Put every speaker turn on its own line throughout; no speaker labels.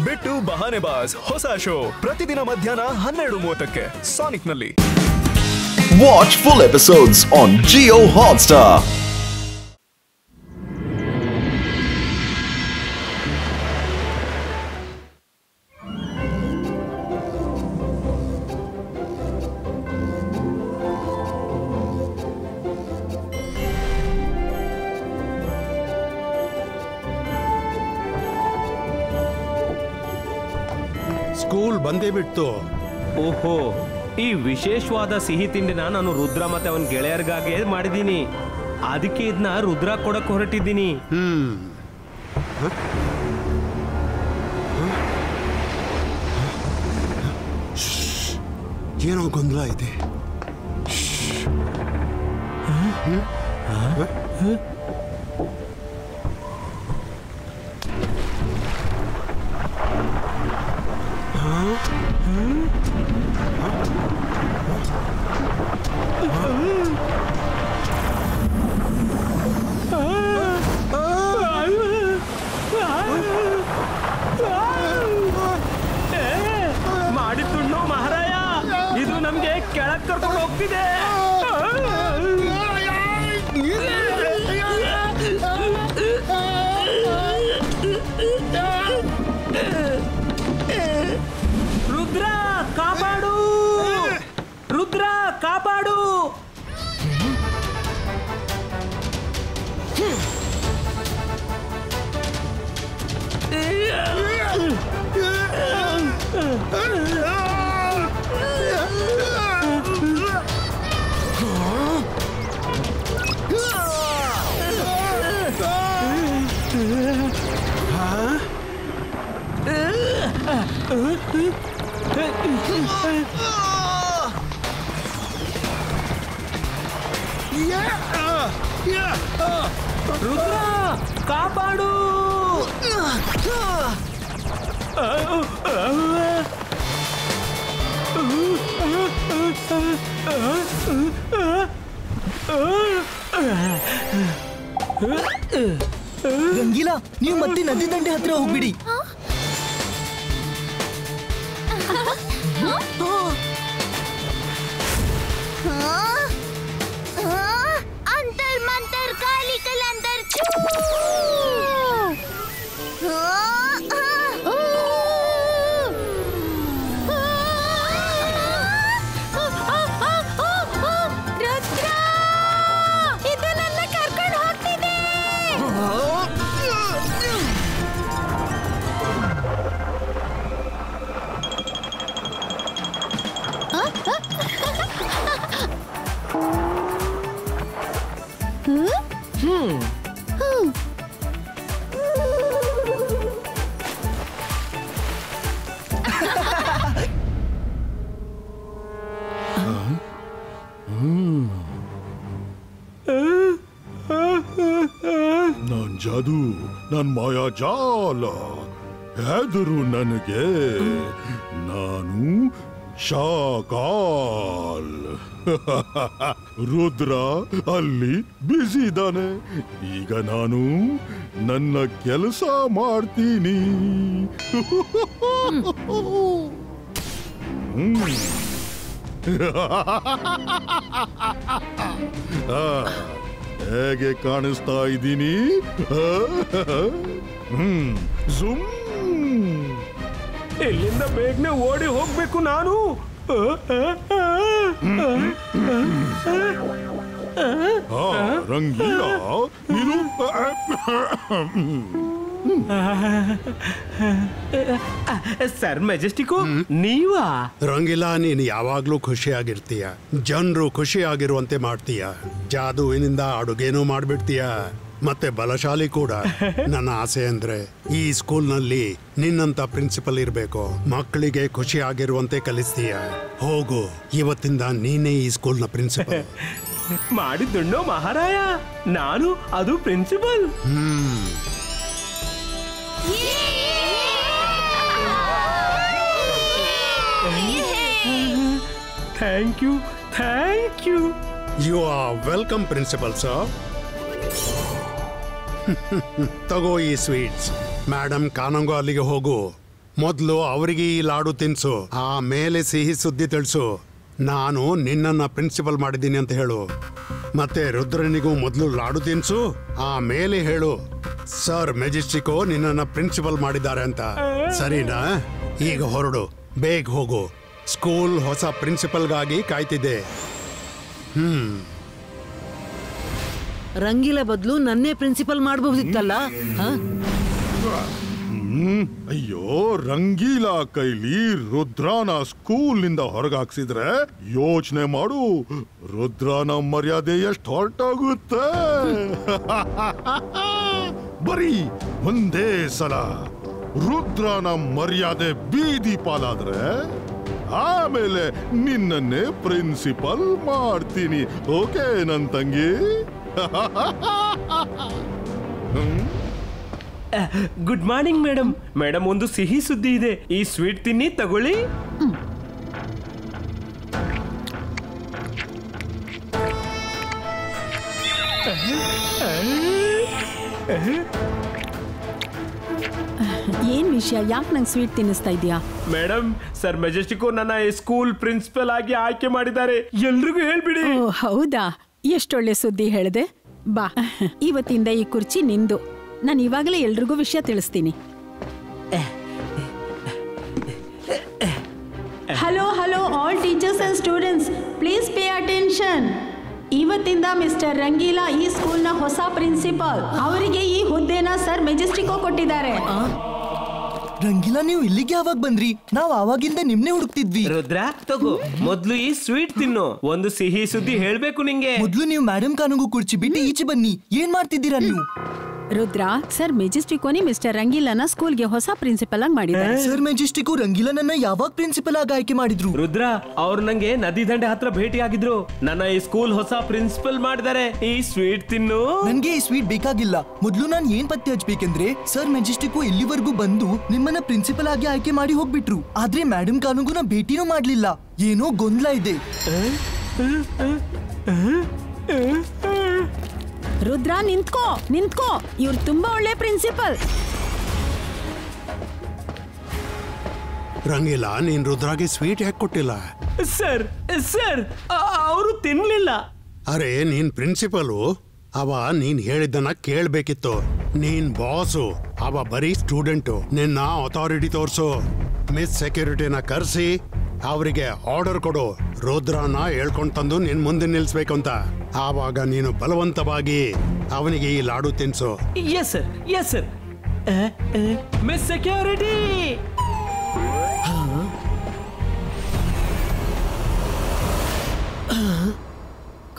ಬಿಟ್ಟು ಬಹಾನೆ ಬಾಸ್ ಹೊಸ ಶೋ ಪ್ರತಿದಿನ ಮಧ್ಯಾಹ್ನ 12:30ಕ್ಕೆ ಸಾನಿಕ್ ನಲ್ಲಿ.
Watch full episodes on Jio Hotstar.
School ಬಂದೇ ಬಿಟ್ಟು.
ಓಹೋ, ಈ ವಿಶೇಷವಾದ ಸಿಹಿ ತಿಂಡಿನ ನಾನು ರುದ್ರ ಮತ್ತೆ ಅವನ ಗೆಳೆಯರಿಗಾಗೆ ಮಾಡಿದ್ದೀನಿ. ಅದಕ್ಕೆ ಇದನ್ನ ರುದ್ರ ಕೊಡಕ್ಕೆ ಹೊರಟಿದ್ದೀನಿ.
ಏನೋ ಗೊಂದಲ ಇದೆ.
ಮಾಡಿದ್ದು ಮಹಾರಾಯ, ಇದು ನಮ್ಗೆ ಕೆಳಗೆ ಕರ್ಕೊಂಡು ಹೋಗ್ತಿದೆ. ರುದ್ರ ಕಾಪಾಡು, ರುದ್ರ ಕಾಪಾಡು. ರುದ್ರ ಕಾಪಾಡು.
ರಂಗೀಲಾ, ನೀವು ಮತ್ತೆ ನದಿ ದಂಡೆ ಹತ್ರ ಹೋಗ್ಬಿಡಿ.
अंतर मंतर काली कलंदर ರುದ್ರ, ಇದು ನನ್ನ ಕರ್ಕೊಂಡು ಹೋಗ್ತಿದೆ.
ನನ್ ಜಾದು, ನನ್ ಮಾಯಾ ಜಾಲ ಹೆದರು ನನಗೆ. ನಾನು ಶಾಕಾಲ್. ರುದ್ರ ಅಲ್ಲಿ ಬಿಸಿ ಇದ್ದಾನೆ. ಈಗ ನಾನು ನನ್ನ ಕೆಲಸ ಮಾಡ್ತೀನಿ. ಹೇಗೆ ಕಾಣಿಸ್ತಾ ಇದ್ದೀನಿ? ಜುಮ್.
ಇಲ್ಲಿಂದ ಬೇಗನೆ ಓಡಿ ಹೋಗ್ಬೇಕು ನಾನು.
ರಂಗೀಲಾ, ನೀನು
ಸರ್ ಮೆಜೆಸ್ಟಿಕ್ಕು ನೀವಾ?
ರಂಗೀಲಾ, ನೀನು ಯಾವಾಗ್ಲೂ ಖುಷಿಯಾಗಿರ್ತೀಯ. ಜನರು ಖುಷಿಯಾಗಿರುವಂತೆ ಮಾಡ್ತೀಯ. ಜಾದುವಿನಿಂದ ಅಡುಗೆನೂ ಮಾಡ್ಬಿಡ್ತೀಯ. ಮತ್ತೆ ಬಲಶಾಲಿ ಕೂಡ. ನನ್ನ ಆಸೆ ಅಂದ್ರೆ ಈ ಸ್ಕೂಲ್ನಲ್ಲಿ ನಿನ್ನಂತ ಪ್ರಿನ್ಸಿಪಲ್ ಇರಬೇಕು. ಮಕ್ಕಳಿಗೆ ಖುಷಿ ಆಗಿರುವಂತೆ ಕಲಿಸ್ತೀಯ. ಹೋಗು, ಇವತ್ತಿಂದ ನೀನೇ ಈ ಸ್ಕೂಲ್ನ ಪ್ರಿನ್ಸಿಪಲ್.
ಮಾಡಿದ್ದುಣ್ಣೋ ಮಹಾರಾಯ, ನಾನು ಅದು principal. Thank you, thank you.
You are welcome principal sir. ತಗೋ ಈ ಸ್ವೀಟ್ಸ್. ಮೇಡಮ್ ಕಾನಂಗೋ ಅಲ್ಲಿಗೆ ಹೋಗು. ಮೊದಲು ಅವರಿಗೆ ಈ ಲಾಡು ತಿನ್ಸು, ಆಮೇಲೆ ಸಿಹಿ ಸುದ್ದಿ ತಿಳಿಸು. ನಾನು ನಿನ್ನನ್ನ ಪ್ರಿನ್ಸಿಪಲ್ ಮಾಡಿದ್ದೀನಿ ಅಂತ ಹೇಳು. ಮತ್ತೆ ರುದ್ರನಿಗೂ ಮೊದಲು ಲಾಡು ತಿನ್ಸು, ಆಮೇಲೆ ಹೇಳು ಸರ್ ಮೆಜೆಸ್ಟಿಕೋ ನಿನ್ನನ್ನ ಪ್ರಿನ್ಸಿಪಲ್ ಮಾಡಿದ್ದಾರೆ ಅಂತ. ಸರಿನಾ? ಈಗ ಹೊರಡು, ಬೇಗ ಹೋಗು. ಸ್ಕೂಲ್ ಹೊಸ ಪ್ರಿನ್ಸಿಪಲ್ಗಾಗಿ ಕಾಯ್ತಿದೆ.
ರಂಗೀಲ ಬದಲು ನನ್ನೇ ಪ್ರಿನ್ಸಿಪಲ್ ಮಾಡಬಹುದಿತ್ತಲ್ಲ.
ಅಯ್ಯೋ, ರಂಗೀಲಾ ಕೈಲಿ ರುದ್ರಾನ ಸ್ಕೂಲ್ ನಿಂದ ಹೊರಗಾಕ್ಸಿದ್ರೆ ಯೋಚನೆ ಮಾಡು, ರುದ್ರಾನ ಮರ್ಯಾದೆ ಎಷ್ಟು ಹೊರಟಾಗುತ್ತೆ. ಬರೀ ಒಂದೇ ಸಲ ರುದ್ರಾನ ಮರ್ಯಾದೆ ಬೀದಿ ಪಾಲಾದ್ರೆ ಆಮೇಲೆ ನಿನ್ನನ್ನೇ ಪ್ರಿನ್ಸಿಪಲ್ ಮಾಡ್ತೀನಿ. ಓಕೆ ನನ್ ತಂಗಿ?
Good morning madam. ಮೇಡಮ್, ಒಂದು ಸಿಹಿ ಸುದ್ದಿ ಇದೆ. ಈ ಸ್ವೀಟ್ ತಿನ್ನಿ, ತಗೊಳ್ಳಿ.
ಏನ್ ವಿಷಯ? ಯಾಕೆ ನಂಗೆ ಸ್ವೀಟ್ ತಿನ್ನಿಸ್ತಾ ಇದೀಯಾ?
ಮೇಡಮ್, ಸರ್ ಮೆಜೆಸ್ಟಿಕೋ ನನ್ನ ಸ್ಕೂಲ್ ಪ್ರಿನ್ಸಿಪಲ್ ಆಗಿ ಆಯ್ಕೆ ಮಾಡಿದ್ದಾರೆ. ಎಲ್ರಿಗೂ ಹೇಳ್ಬಿಡಿ.
ಹೌದಾ? ಎಷ್ಟೊಳ್ಳೆ ಸುದ್ದಿ ಹೇಳಿದೆ. ಬಾ, ಇವತ್ತಿಂದ ಈ ಕುರ್ಚಿ ನಿಂದು. ನಾನು ಇವಾಗಲೇ ಎಲ್ರಿಗೂ ವಿಷಯ ತಿಳಿಸ್ತೀನಿ. Hello hello all teachers and students, please pay attention. ಇವತ್ತಿಂದ ಮಿಸ್ಟರ್ ರಂಗೀಲಾ ಈ ಸ್ಕೂಲ್ನ ಹೊಸ ಪ್ರಿನ್ಸಿಪಾಲ್. ಅವರಿಗೆ ಈ ಹುದ್ದೆನ ಸರ್ ಮೆಜೆಸ್ಟಿಕೋ ಕೊಟ್ಟಿದ್ದಾರೆ.
ರಂಗೀಲಾ, ನೀವು ಇಲ್ಲಿಗೆ ಯಾವಾಗ ಬಂದ್ರಿ? ನಾವು ಆವಾಗಿಂದ ನಿಮ್ನೆ ಹುಡುಕ್ತಿದ್ವಿ.
ರುದ್ರ, ತಗೋ, ಮೊದ್ಲು ಈ ಸ್ವೀಟ್ ತಿನ್ನು. ಒಂದು ಸಿಹಿ ಸುದ್ದಿ ಹೇಳ್ಬೇಕು ನಿಂಗೆ.
ಮೊದ್ಲು ನೀವು ಮೇಡಮ್ ಕಾನೂನು ಕುರ್ಚಿ ಬಿಟ್ಟು ಈಚೆ ಬನ್ನಿ. ಏನ್ ಮಾಡ್ತಿದ್ದೀರಾ ನೀವು?
ರುದ್ರ, ಸರ್ ಮೆಜೆಸ್ಟಿಕೋನಿ ಮಿಸ್ಟರ್ ರಂಗೀಲಾನ ಸ್ಕೂಲ್ಗೆ ಹೊಸ ಪ್ರಿನ್ಸಿಪಲ್ ಆಗಿ ಮಾಡಿದ್ದಾರೆ.
ಸರ್ ಮೆಜೆಸ್ಟಿಕೋ ರಂಗೀಲಾನನ್ನ ಯಾವಾಗ ಪ್ರಿನ್ಸಿಪಲ್ ಆಗಿ ಆಯ್ಕೆ ಮಾಡಿದ್ರು?
ರುದ್ರ, ಅವ್ರು ನಂಗೆ ನದಿ ದಂಡೆ ಹತ್ರ ಭೇಟಿ ಆಗಿದ್ರು. ನನ್ನ ಈ ಸ್ಕೂಲ್ ಹೊಸ ಪ್ರಿನ್ಸಿಪಲ್ ಮಾಡಿದ್ದಾರೆ. ಈ ಸ್ವೀಟ್ ತಿನ್ನು.
ನನ್ಗೆ ಈ ಸ್ವೀಟ್ ಬೇಕಾಗಿಲ್ಲ. ಮೊದ್ಲು ನಾನು ಏನ್ ಪತ್ತೆ ಹಚ್ಬೇಕಂದ್ರೆ, ಸರ್ ಮೆಜೆಸ್ಟಿಕೋ ಇಲ್ಲಿವರೆಗೂ ಬಂದು ನಿಮ್ಮನ್ನ ಪ್ರಿನ್ಸಿಪಲ್ ಆಗಿ ಆಯ್ಕೆ ಮಾಡಿ ಹೋಗ್ಬಿಟ್ರು. ಆದ್ರೆ ಮೇಡಮ್ ಕಾನೂನು ಭೇಟಿನೂ ಮಾಡ್ಲಿಲ್ಲ. ಏನೋ ಗೊಂದಲ ಇದೆ.
ರುದ್ರ, ನಿಂತ್ಕೋ ನಿಂತ್ಕೋ. ಇವ್ರು ತುಂಬಾ ಒಳ್ಳೆ ಪ್ರಿನ್ಸಿಪಲ್.
ರಂಗೀಲಾ, ನೀನ್ ರುದ್ರಾಗೆ ಸ್ವೀಟ್ ಯಾಕೆ ಕೊಟ್ಟಿಲ್ಲ?
ಸರ್ ಸರ್ ಅವರು ತಿನ್ಲಿಲ್ಲ.
ಅರೆ, ನೀನ್ ಪ್ರಿನ್ಸಿಪಲು, ಅವ ನೀನ್ ಹೇಳಿದ್ದನ್ನ ಕೇಳ್ಬೇಕಿತ್ತು. ನೀನ್ ಬಾಸು, ಅವ ಬರೀ ಸ್ಟೂಡೆಂಟು. ನಿನ್ನ ಅಥಾರಿಟಿ ತೋರ್ಸು. ಮಿಸ್ ಸೆಕ್ಯೂರಿಟಿನ ಕರೆಸಿ ಅವರಿಗೆ ಆರ್ಡರ್ ಕೊಡು. ರುದ್ರನ ಹೇಳ್ಕೊಂಡ್ ತಂದು ನಿನ್ ಮುಂದೆ ನಿಲ್ಸ್ಬೇಕು ಅಂತ. ಆವಾಗ ನೀನು ಬಲವಂತವಾಗಿ ಅವನಿಗೆ ಈ ಲಾಡು ತಿನ್ಸು.
Yes sir, yes sir. Miss security,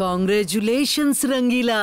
congratulations Rangeela.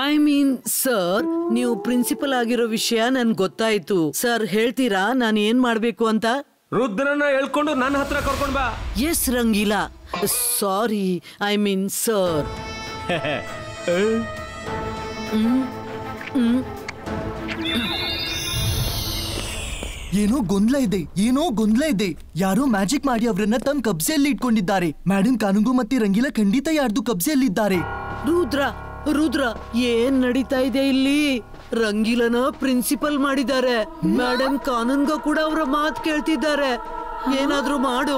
I mean sir, ನೀವು ಪ್ರಿನ್ಸಿಪಲ್ ಆಗಿರೋ ವಿಷಯ ನನ್ಗೆ ಗೊತ್ತಾಯ್ತು. ಸರ್, ಹೇಳ್ತೀರಾ ನಾನು ಏನ್ ಮಾಡ್ಬೇಕು ಅಂತ?
ರುದ್ರನ ಹೇಳ್ಕೊಂಡು ನನ್ನ ಹತ್ರ ಕರ್ಕೊಂಡ್ ಬಾ.
Yes Rangeela. Sorry, I mean sir.
ಏನೋ ಗೊಂದಲ ಇದೆ, ಏನೋ ಗೊಂದಲ ಇದೆ. ಯಾರೋ ಮ್ಯಾಜಿಕ್ ಮಾಡಿ ಅವರನ್ನ ತಮ್ಮ ಕಬ್ಜೆಯಲ್ಲಿ ಇಟ್ಕೊಂಡಿದ್ದಾರೆ. ಮೇಡಮ್ ಕಾನೂನು ಮತ್ತೆ ರಂಗೀಲಾ ಖಂಡಿತ ಯಾರ್ದು ಕಬ್ಜೆಯಲ್ಲಿದ್ದಾರೆ.
ರುದ್ರ, ರುದ್ರ, ಏನ್ ನಡೀತಾ ಇದೆ ಇಲ್ಲಿ? ರಂಗೀಲನ ಪ್ರಿನ್ಸಿಪಲ್ ಮಾಡಿದ್ದಾರೆ. ಮೇಡಮ್ ಕಾನೂನ್ಗೂ ಕೂಡ ಅವರ ಮಾತು ಕೇಳ್ತಿದ್ದಾರೆ. ಏನಾದ್ರೂ ಮಾಡು.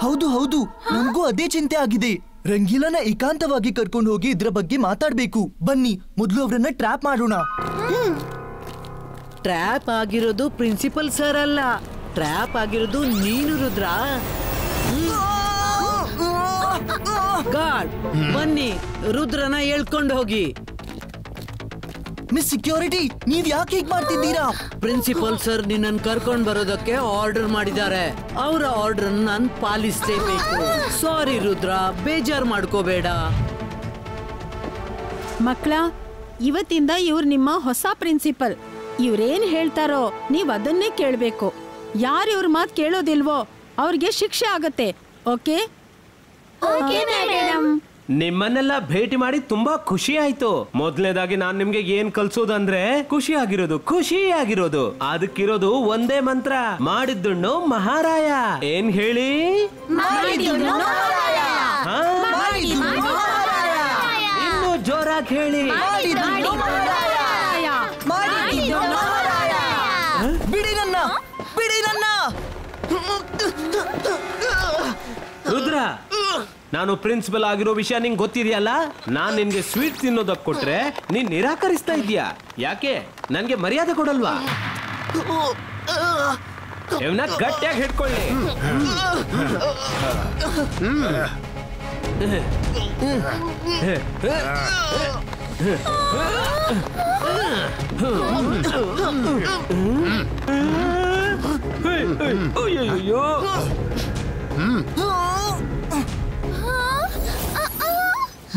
ಹೌದು ಹೌದು, ನಮಗೂ ಅದೇ ಚಿಂತೆ ಆಗಿದೆ. ರಂಗೀಲಾನ ಏಕಾಂತವಾಗಿ ಕರ್ಕೊಂಡು ಹೋಗಿ ಇದ್ರ ಬಗ್ಗೆ ಮಾತಾಡ್ಬೇಕು. ಬನ್ನಿ, ಮೊದಲು ಅವರನ್ನ ಟ್ರ್ಯಾಪ್ ಮಾಡೋಣ.
ಟ್ರ್ಯಾಪ್ ಆಗಿರೋದು ಪ್ರಿನ್ಸಿಪಲ್ ಸರ್ ಅಲ್ಲ, ಟ್ರ್ಯಾಪ್ ಆಗಿರೋದು ನೀನು ರುದ್ರ. ಗಾರ್ಡ್, ಬನ್ನಿ, ರುದ್ರನ ಹೇಳ್ಕೊಂಡು ಹೋಗಿ.
ಮಿಸ್ ಸೆಕ್ಯೂರಿಟಿ, ನೀವ್ ಯಾಕೆ ಹೀಗ್ ಮಾಡ್ತಿದ್ದೀರಾ?
ಪ್ರಿನ್ಸಿಪಲ್ ಸರ್ ನಿನ್ನನ್ನು ಕರ್ಕೊಂಡು ಬರೋದಕ್ಕೆ ಆರ್ಡರ್ ಮಾಡಿದ್ದಾರೆ. ಅವರ ಆರ್ಡರ್ ನಾನು ಪಾಲಿಸಲೇಬೇಕು. ಸಾರಿ ರುದ್ರ, ಬೇಜಾರ್ ಮಾಡ್ಕೋಬೇಡ.
ಮಕ್ಕಳ, ಇವತ್ತಿಂದ ಇವ್ರು ನಿಮ್ಮ ಹೊಸ ಪ್ರಿನ್ಸಿಪಲ್. ಇವ್ರೇನ್ ಹೇಳ್ತಾರೋ ನೀವ್ ಅದನ್ನೇ ಕೇಳ್ಬೇಕು. ಯಾರು ಇವ್ರ ಮಾತು ಕೇಳೋದಿಲ್ವೋ ಅವ್ರಿಗೆ ಶಿಕ್ಷೆ ಆಗತ್ತೆ. ಓಕೆ?
ನಿಮ್ಮನ್ನೆಲ್ಲ ಭೇಟಿ ಮಾಡಿ ತುಂಬಾ ಖುಷಿ ಆಯ್ತು. ಮೊದಲನೇದಾಗಿ ನಾನ್ ನಿಮ್ಗೆ ಏನ್ ಕಲ್ಸೋದಂದ್ರೆ ಖುಷಿ ಆಗಿರೋದು. ಅದಕ್ಕಿರೋದು ಒಂದೇ ಮಂತ್ರ, ಮಾಡಿದ್ದುಣ್ಣು ಮಹಾರಾಯ. ಏನ್ ಹೇಳಿ? ಇನ್ನು ಜೋರಾಗಿ ಹೇಳಿ.
ಬಿಡಿ ನನ್ನ ನನ್ನ ಬಿಡಿ ನನ್ನ.
ರುದ್ರ, ನಾನು ಪ್ರಿನ್ಸಿಪಲ್ ಆಗಿರೋ ವಿಷಯ ನಿಂಗೆ ಗೊತ್ತಿದೆಯಲ್ಲ. ನಾನ್ ನಿನ್ಗೆ ಸ್ವೀಟ್ ತಿನ್ನೋದಕ್ ಕೊಟ್ರೆ ನೀನ್ ನಿರಾಕರಿಸ್ತಾ ಇದೀಯಾ. ಯಾಕೆ? ನನ್ಗೆ ಮರ್ಯಾದೆ ಕೊಡಲ್ವಾ? ಇವನ್ನ ಗಟ್ಟಿಯಾಗಿ ಹಿಡ್ಕೊಳ್ಳಿ. ಅಯ್ಯೋ,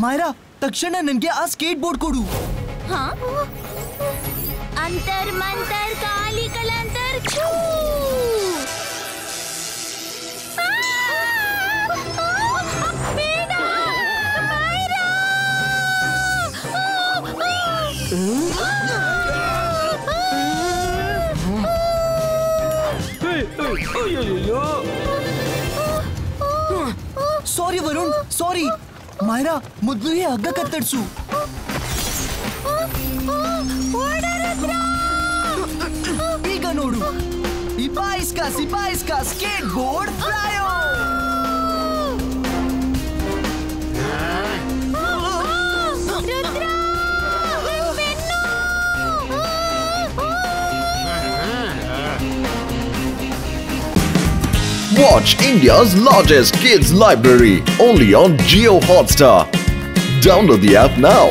ಮಾಯರಾ, ತಕ್ಷಣ ನನ್ಗೆ ಆ ಸ್ಕೇಟ್ ಬೋರ್ಡ್ ಕೊಡು.
ಅಂತರ್ ಮಂತರ್ ಕಾಲಿ ಕಲಂತರ್ ಛೂ.
ಸಾರಿ ವರುಣ್, ಸಾರಿ. ಮಾಯರಾ, ಮೊದಲು ಈ ಹಗ್ಗ ಕತ್ತರಿಸು. ಈಗ ನೋಡು, ಸಿಪಾಯಿಸ್ಕಾ ಸ್ಕೇಟ್ ಬೋರ್ಡ್ ಫ್ಲೈಯೋ.
Watch India's largest kids library only on Jio Hotstar. Download the app now.